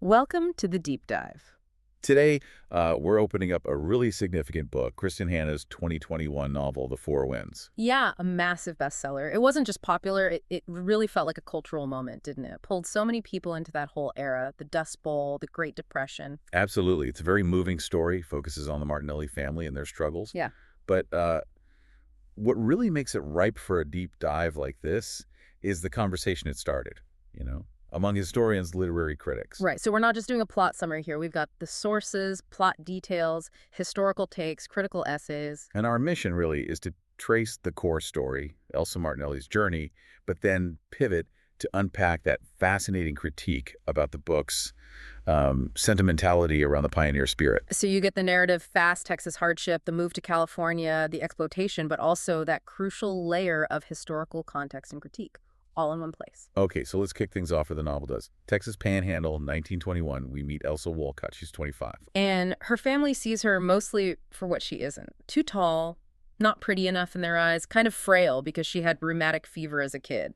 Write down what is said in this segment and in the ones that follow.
Welcome to the deep dive. Today, we're opening up a really significant book, Kristin Hanna's 2021 novel, The Four Winds. Yeah, a massive bestseller. It wasn't just popular, it really felt like a cultural moment, didn't it? Pulled so many people into that whole era, the Dust Bowl, the Great Depression. Absolutely. It's a very moving story, focuses on the Martinelli family and their struggles. Yeah. But what really makes it ripe for a deep dive like this is the conversation it started, among historians, literary critics. Right, so we're not just doing a plot summary here. We've got the sources, plot details, historical takes, critical essays. And our mission really is to trace the core story, Elsa Martinelli's journey, but then pivot to unpack that fascinating critique about the book's sentimentality around the pioneer spirit. So you get the narrative, fast Texas hardship, the move to California, the exploitation, but also that crucial layer of historical context and critique, all in one place. Okay, so let's kick things off where the novel does. Texas Panhandle, 1921, we meet Elsa Walcott. She's 25. And her family sees her mostly for what she isn't. Too tall, not pretty enough in their eyes, kind of frail because she had rheumatic fever as a kid.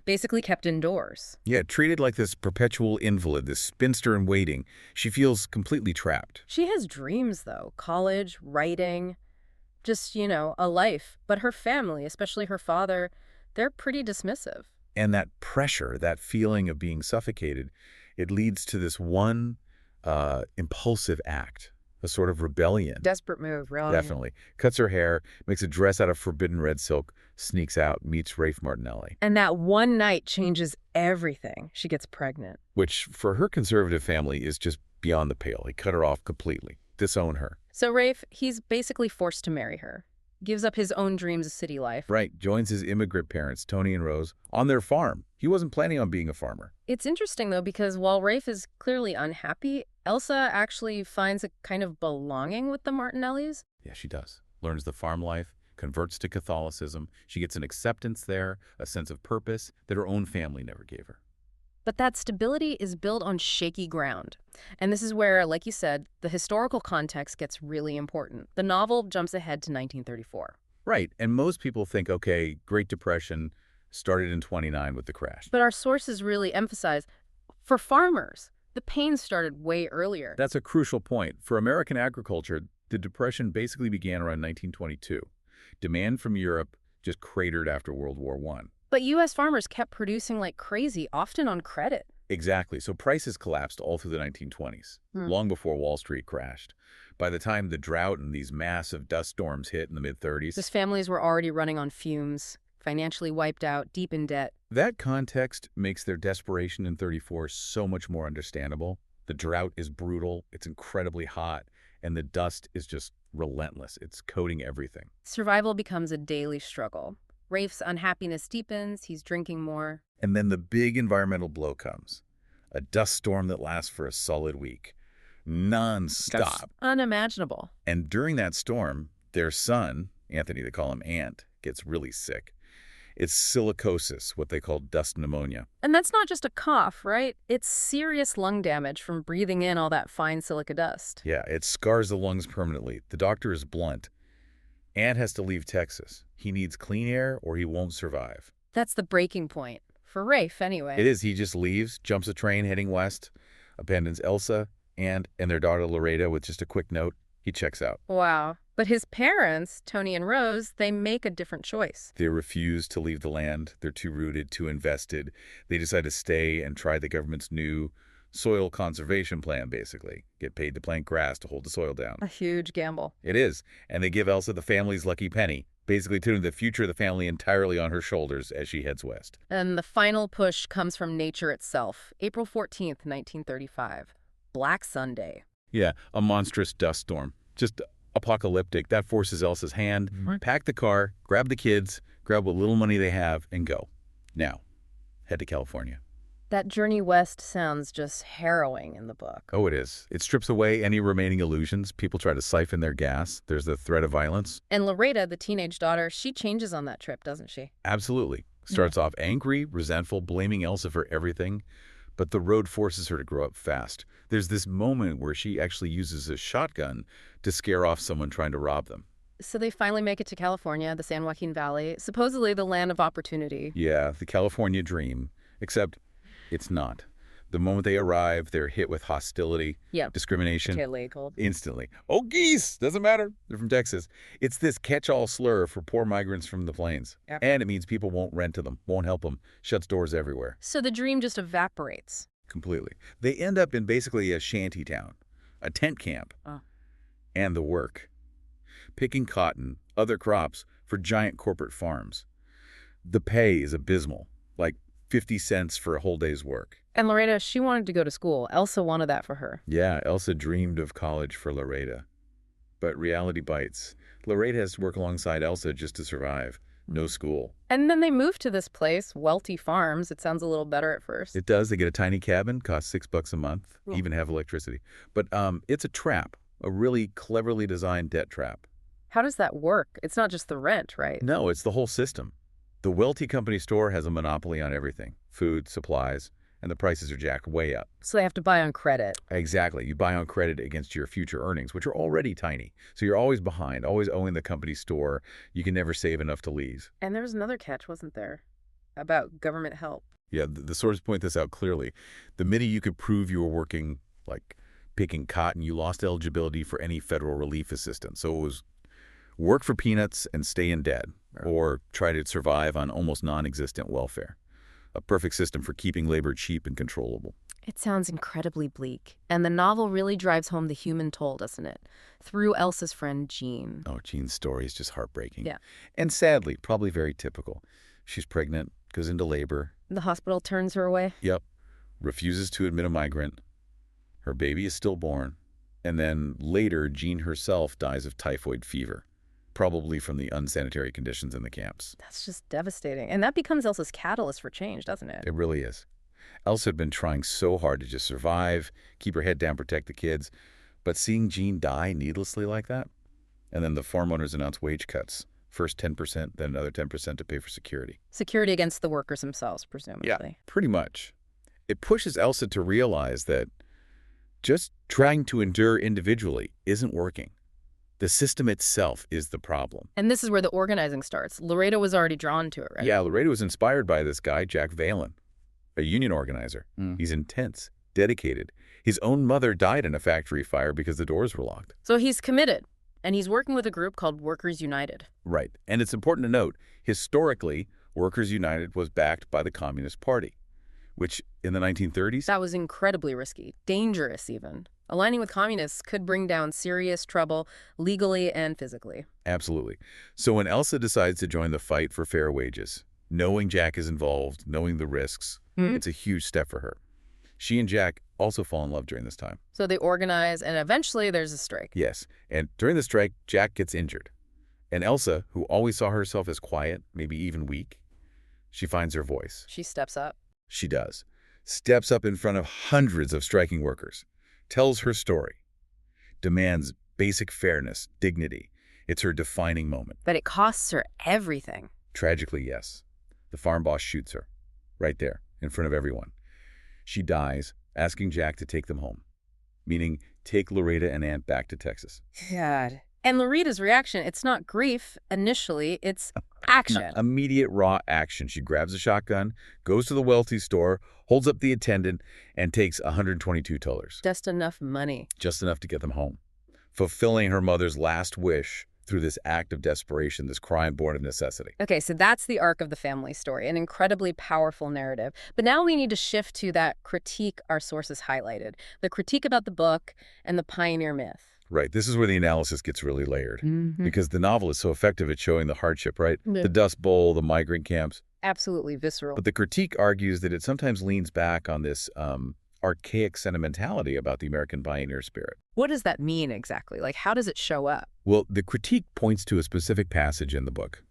Basically kept indoors. Yeah, treated like this perpetual invalid, this spinster in waiting. She feels completely trapped. She has dreams, though. College, writing, just, a life. But her family, especially her father, they're pretty dismissive. And that pressure, that feeling of being suffocated, it leads to this one impulsive act, a sort of rebellion. Desperate move, really. Definitely. Cuts her hair, makes a dress out of forbidden red silk, sneaks out, meets Rafe Martinelli. And that one night changes everything. She gets pregnant. Which, for her conservative family, is just beyond the pale. He cut her off completely, disown her. So Rafe, he's basically forced to marry her. Gives up his own dreams of city life. Right. Joins his immigrant parents, Tony and Rose, on their farm. He wasn't planning on being a farmer. It's interesting, though, because while Rafe is clearly unhappy, Elsa actually finds a kind of belonging with the Martinellis. Yeah, she does. Learns the farm life, converts to Catholicism. She gets an acceptance there, a sense of purpose that her own family never gave her. But that stability is built on shaky ground. And this is where, like you said, the historical context gets really important. The novel jumps ahead to 1934. Right. And most people think, okay, Great Depression started in 29 with the crash. But our sources really emphasize, for farmers, the pain started way earlier. That's a crucial point. For American agriculture, the Depression basically began around 1922. Demand from Europe just cratered after World War I. But U.S. farmers kept producing like crazy, often on credit. Exactly. So prices collapsed all through the 1920s, long before Wall Street crashed. By the time the drought and these massive dust storms hit in the mid-30s... Those families were already running on fumes, financially wiped out, deep in debt. That context makes their desperation in 34 so much more understandable. The drought is brutal, it's incredibly hot, and the dust is just relentless. It's coating everything. Survival becomes a daily struggle. Rafe's unhappiness deepens, he's drinking more. And then the big environmental blow comes. A dust storm that lasts for a solid week. Non-stop. That's unimaginable. And during that storm, their son, Anthony, they call him Ant, gets really sick. It's silicosis, what they call dust pneumonia. And that's not just a cough, right? It's serious lung damage from breathing in all that fine silica dust. Yeah, it scars the lungs permanently. The doctor is blunt. Ant has to leave Texas. He needs clean air or he won't survive. That's the breaking point. For Rafe, anyway. It is. He just leaves, jumps a train heading west, abandons Elsa and their daughter Loretta with just a quick note. He checks out. Wow. But his parents, Tony and Rose, they make a different choice. They refuse to leave the land. They're too rooted, too invested. They decide to stay and try the government's new soil conservation plan, basically. Get paid to plant grass to hold the soil down. A huge gamble. It is. And they give Elsa the family's lucky penny, basically putting the future of the family entirely on her shoulders as she heads west. And the final push comes from nature itself. April 14th, 1935. Black Sunday. Yeah, a monstrous dust storm. Just apocalyptic. That forces Elsa's hand. Pack the car, grab the kids, grab what little money they have, and go. Now, head to California. That journey west sounds just harrowing in the book. Oh, it is. It strips away any remaining illusions. People try to siphon their gas. There's the threat of violence. And Loretta, the teenage daughter, she changes on that trip, doesn't she? Absolutely. Starts off angry, resentful, blaming Elsa for everything. But the road forces her to grow up fast. There's this moment where she actually uses a shotgun to scare off someone trying to rob them. So they finally make it to California, the San Joaquin Valley, supposedly the land of opportunity. Yeah, the California dream. Except it's not. The moment they arrive, they're hit with hostility, Yeah. discrimination, Cold. instantly. Oh, geese! Doesn't matter. They're from Texas. It's this catch-all slur for poor migrants from the plains. Yep. And it means people won't rent to them, won't help them, shuts doors everywhere. So the dream just evaporates. Completely. They end up in basically a shanty town, a tent camp, and the work. Picking cotton, other crops, for giant corporate farms. The pay is abysmal, like 50 cents for a whole day's work. And Loretta, she wanted to go to school. Elsa wanted that for her. Yeah, Elsa dreamed of college for Loretta. But reality bites. Loretta has to work alongside Elsa just to survive. No school. And then they moved to this place, Welty Farms. It sounds a little better at first. It does. They get a tiny cabin, costs $6 a month, even have electricity. But it's a trap, a really cleverly designed debt trap. How does that work? It's not just the rent, right? No, it's the whole system. The Welty Company store has a monopoly on everything, food, supplies, and the prices are jacked way up. So they have to buy on credit. Exactly. You buy on credit against your future earnings, which are already tiny. So you're always behind, always owing the company store. You can never save enough to leave. And there was another catch, wasn't there? About government help. Yeah, the sources point this out clearly. The minute you could prove you were working, like picking cotton, you lost eligibility for any federal relief assistance. So it was work for peanuts and stay in debt, or try to survive on almost non-existent welfare. A perfect system for keeping labor cheap and controllable. It sounds incredibly bleak. And the novel really drives home the human toll, doesn't it? Through Elsa's friend, Jean. Oh, Jean's story is just heartbreaking. Yeah. And sadly, probably very typical. She's pregnant, goes into labor. The hospital turns her away? Yep. Refuses to admit a migrant. Her baby is stillborn. And then later, Jean herself dies of typhoid fever. Probably from the unsanitary conditions in the camps. That's just devastating. And that becomes Elsa's catalyst for change, doesn't it? It really is. Elsa had been trying so hard to just survive, keep her head down, protect the kids. But seeing Jean die needlessly like that, and then the farm owners announce wage cuts. First 10%, then another 10% to pay for security. Security against the workers themselves, presumably. Yeah, pretty much. It pushes Elsa to realize that just trying to endure individually isn't working. The system itself is the problem. And this is where the organizing starts. Loretta was already drawn to it, right? Yeah, Loretta was inspired by this guy, Jack Valen, a union organizer. He's intense, dedicated. His own mother died in a factory fire because the doors were locked. So he's committed, and he's working with a group called Workers United. Right. And it's important to note, historically, Workers United was backed by the Communist Party, which in the 1930s... That was incredibly risky, dangerous even. Aligning with communists could bring down serious trouble legally and physically. Absolutely. So when Elsa decides to join the fight for fair wages, knowing Jack is involved, knowing the risks, it's a huge step for her. She and Jack also fall in love during this time. So they organize, and eventually there's a strike. Yes. And during the strike, Jack gets injured. And Elsa, who always saw herself as quiet, maybe even weak, she finds her voice. She steps up. She does. Steps up in front of hundreds of striking workers. Tells her story, demands basic fairness, dignity. It's her defining moment. But it costs her everything. Tragically, yes. The farm boss shoots her, right there, in front of everyone. She dies, asking Jack to take them home, meaning take Loretta and Aunt back to Texas. God. And Loretta's reaction, it's not grief initially, it's action. Immediate raw action. She grabs a shotgun, goes to the Welty store, holds up the attendant, and takes $122. Just enough money. Just enough to get them home. Fulfilling her mother's last wish through this act of desperation, this crime born of necessity. Okay, so that's the arc of the family story, an incredibly powerful narrative. But now we need to shift to that critique our sources highlighted, the critique about the book and the pioneer myth. Right. This is where the analysis gets really layered because the novel is so effective at showing the hardship, right? The Dust Bowl, the migrant camps. Absolutely visceral. But the critique argues that it sometimes leans back on this archaic sentimentality about the American pioneer spirit. What does that mean exactly? Like, how does it show up? Well, the critique points to a specific passage in the book.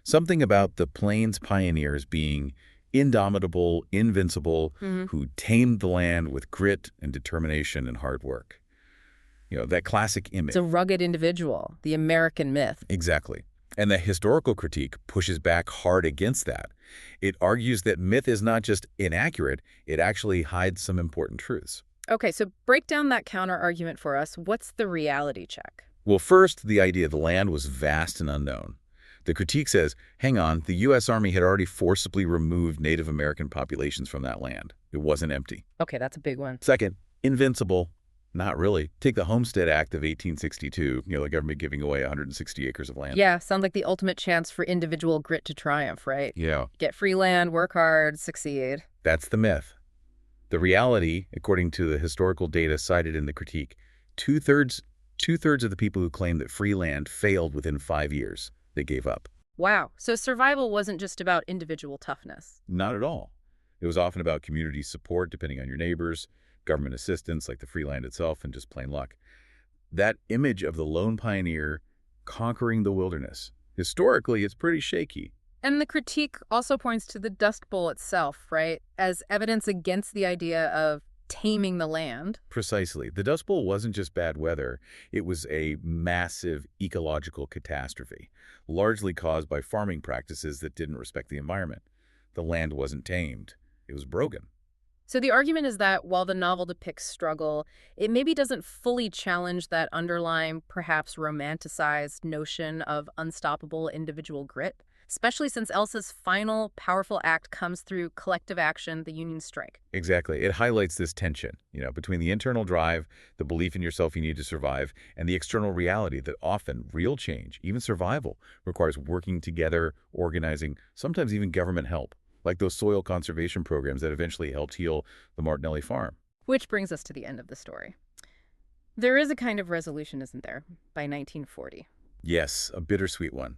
Something about the Plains pioneers being indomitable, invincible, who tamed the land with grit and determination and hard work. You know, that classic image. It's a rugged individual, the American myth. Exactly. And the historical critique pushes back hard against that. It argues that myth is not just inaccurate, it actually hides some important truths. Okay, so break down that counter-argument for us. What's the reality check? Well, first, the idea the land was vast and unknown. The critique says, hang on, the U.S. Army had already forcibly removed Native American populations from that land. It wasn't empty. Okay, that's a big one. Second, invincible. Not really. Take the Homestead Act of 1862, the government giving away 160 acres of land. Yeah, sounds like the ultimate chance for individual grit to triumph, right? Yeah, Get free land, work hard, succeed. that's the myth. The reality, according to the historical data cited in the critique, two-thirds two-thirds of the people who claim that free land failed within 5 years. They gave up. Wow, so survival wasn't just about individual toughness. Not at all. It was often about community support, depending on your neighbors, government assistance, like the free land itself, and just plain luck. That image of the lone pioneer conquering the wilderness, historically, it's pretty shaky. And the critique also points to the Dust Bowl itself, right, as evidence against the idea of taming the land. Precisely. The Dust Bowl wasn't just bad weather. It was a massive ecological catastrophe, largely caused by farming practices that didn't respect the environment. The land wasn't tamed. It was broken. So the argument is that while the novel depicts struggle, it maybe doesn't fully challenge that underlying, perhaps romanticized notion of unstoppable individual grit, especially since Elsa's final powerful act comes through collective action, the Union strike. Exactly. It highlights this tension, between the internal drive, the belief in yourself you need to survive, and the external reality that often real change, even survival, requires working together, organizing, sometimes even government help, like those soil conservation programs that eventually helped heal the Martinelli farm. Which brings us to the end of the story. There is a kind of resolution, isn't there, by 1940? Yes, a bittersweet one.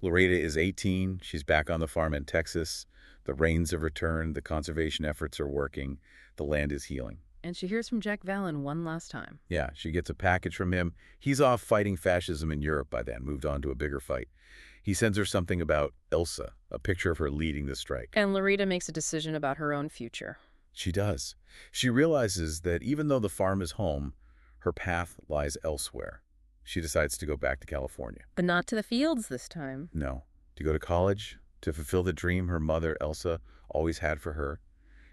Loretta is 18. She's back on the farm in Texas. The rains have returned. The conservation efforts are working. The land is healing. And she hears from Jack Vallon one last time. Yeah, she gets a package from him. He's off fighting fascism in Europe by then, moved on to a bigger fight. He sends her something about Elsa, a picture of her leading the strike. And Loretta makes a decision about her own future. She does. She realizes that even though the farm is home, her path lies elsewhere. She decides to go back to California. But not to the fields this time. No, to go to college, to fulfill the dream her mother, Elsa, always had for her,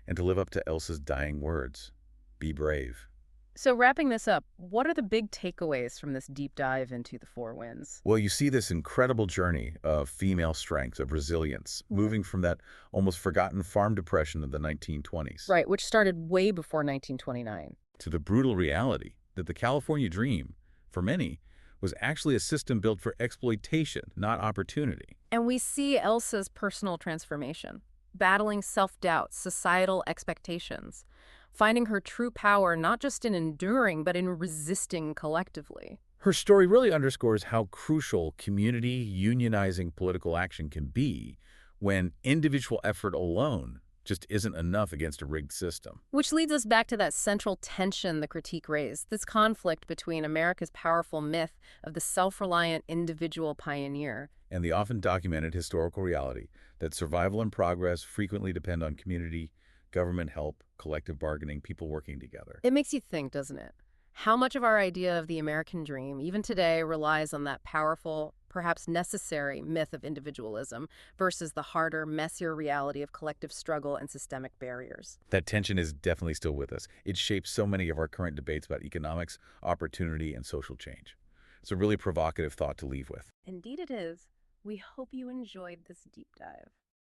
and to live up to Elsa's dying words. Be brave. So wrapping this up, what are the big takeaways from this deep dive into the Four Winds? Well, you see this incredible journey of female strength, of resilience, moving from that almost forgotten farm depression of the 1920s. Right, which started way before 1929. To the brutal reality that the California dream, for many, was actually a system built for exploitation, not opportunity. And we see Elsa's personal transformation, battling self-doubt, societal expectations, finding her true power not just in enduring, but in resisting collectively. Her story really underscores how crucial community, unionizing political action can be when individual effort alone just isn't enough against a rigged system. Which leads us back to that central tension the critique raised, this conflict between America's powerful myth of the self-reliant individual pioneer And the often documented historical reality that survival and progress frequently depend on community, government help, collective bargaining, people working together. It makes you think, doesn't it? How much of our idea of the American dream, even today, relies on that powerful, perhaps necessary myth of individualism versus the harder, messier reality of collective struggle and systemic barriers. That tension is definitely still with us. It shapes so many of our current debates about economics, opportunity, and social change. It's a really provocative thought to leave with. Indeed it is. We hope you enjoyed this deep dive.